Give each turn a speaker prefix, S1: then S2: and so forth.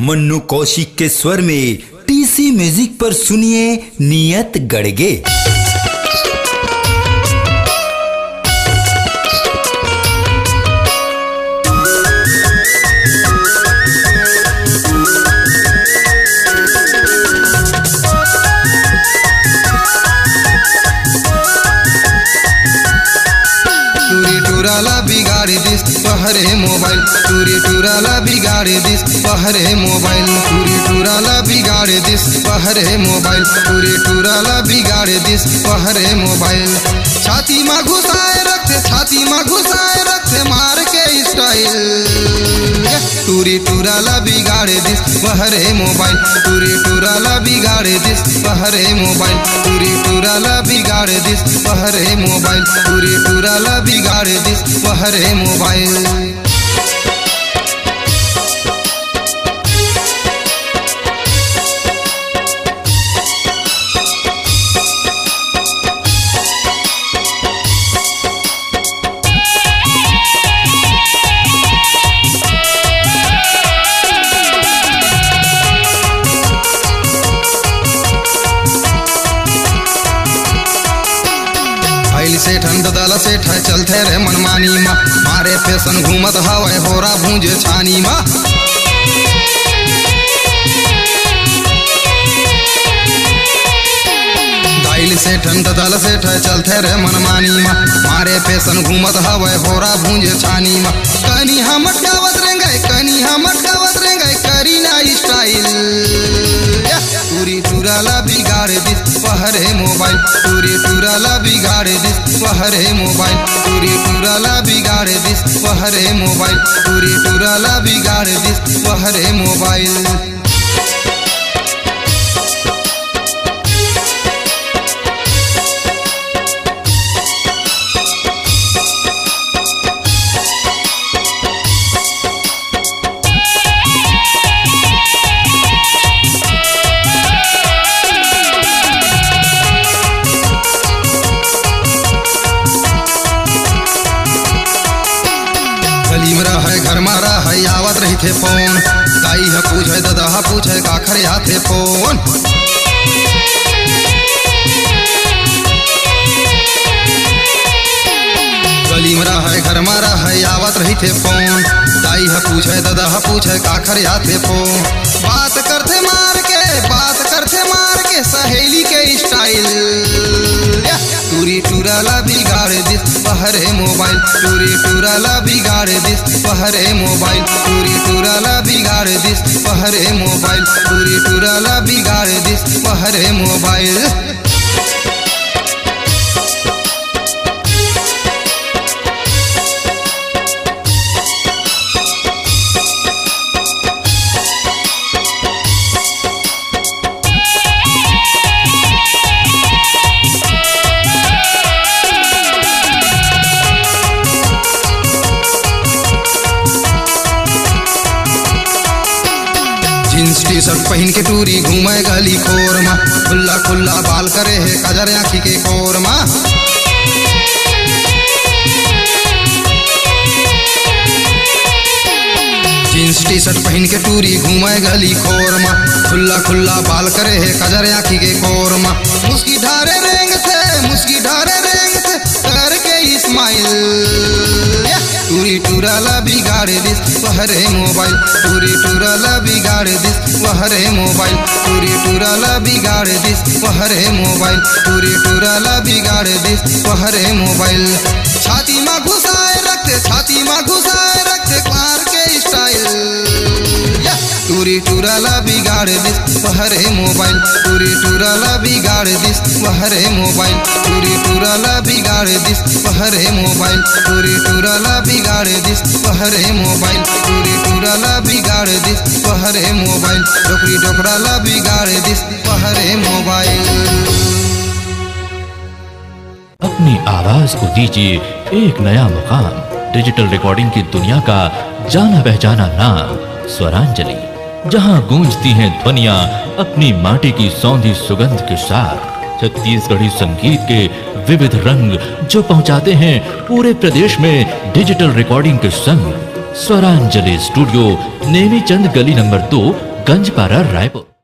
S1: मन्नू कौशिक के स्वर में टीसी म्यूजिक पर सुनिए नियत गड़गे।
S2: बिगाड़ी दिस पहरे मोबाइल टूरी टूराला बिगाड़ी दिस पहरे मोबाइल टूरी टूराला बिगाड़ी दिस पहरे मोबाइल टूरी टूराला बिगाड़ी दिस पहरे मोबाइल। छाती में घुसाए रखते मार के स्टाइल। टूरी टूराला बिगाड़ी दिस पहरे मोबाइल टूरी टूराला बिगाड़ी दिस पहरे मोबाइल टूरी टूराला बिगाड़ी दिस पहरे मोबाइल टूरी टूराला बिगाड़ी दिस पहरे मोबाइल। से ठंड दल से चलते रे मनमानी माँ मारे फैशन घूमत हवे होरा भूंज छानी माँ। दाइल से ठंड दल से चलते रे मनमानी माँ मारे फैशन घूमत हवे होरा भूंज छानी माँ। कनी हम अटकावत रेंगे करी ना स्टाइल। टूरी टूराला बिगाड़े दिस पहरे मोबाइल टूरी टूराला बिगाड़े दिस पहरे मोबाइल टूरी टूराला बिगाड़े दिस पहरे मोबाइल टूरी टूराला बिगाड़े दिस पहरे मोबाइल। घर मारा है आवत रही थे फोन दाई है पूछे दादा पूछे काखरे आते फोन। गली में है घर मारा है आवत रही थे फोन दाई है पूछे दादा पूछे काखरे आते फोन। बात करते मार के सहेली के स्टाइल। टूरी टूराला बिगाड़े दिस पहरे मोबाइल टूरी टूराला बिगाड़े दिस पहरे मोबाइल टूरी टूराला बिगाड़े दिस पहरे मोबाइल टूरी टूराला बिगाड़े दिस पहरे मोबाइल। जींस टी शर्ट पहन के टूरी घूमे गली खोर माँ खुल्ला खुल्ला बाल करे है कजर आँखी के कोर माँ। जींस टी शर्ट पहन के टूरी घूमे गली खोर माँ खुल्ला खुल्ला बाल करे है कजर आँखी के कोर माँ। मुस्की ढारे रेंग से करके इस्माइल। टूरी टूराला बिगाड़े दिस पहरे मोबाइल टूरी टूराला बिगाड़े दिस पहरे मोबाइल टूरी टूराला बिगाड़े दिस पहरे मोबाइल टूरी टूराला बिगाड़े दिस पहरे मोबाइल। छाती में घुसाए रखते मार के स्टाइल। टूरी टूराला बिगाड़े दिस पहरे मोबाइल टूरी टूराला बिगाड़े दिस पहरे मोबाइल टूरी टूराला बिगाड़े दिस पहरे मोबाइल टूरी टूराला बिगाड़े दिस पहरे मोबाइल टूरी टूराला बिगाड़े दिस पहरे मोबाइल डोकरी डोकराला बिगाड़े दिस पहरे मोबाइल।
S3: अपनी आवाज को दीजिए एक नया मुकाम। डिजिटल रिकॉर्डिंग की दुनिया का जाना पहचाना नाम स्वरांजलि, जहां गूंजती हैं ध्वनियां अपनी माटी की सौंधी सुगंध के साथ। छत्तीसगढ़ी संगीत के विविध रंग जो पहुंचाते हैं पूरे प्रदेश में डिजिटल रिकॉर्डिंग के संग। स्वरांजलि स्टूडियो नेमी चंद गली नंबर 2 गंजपारा, रायपुर।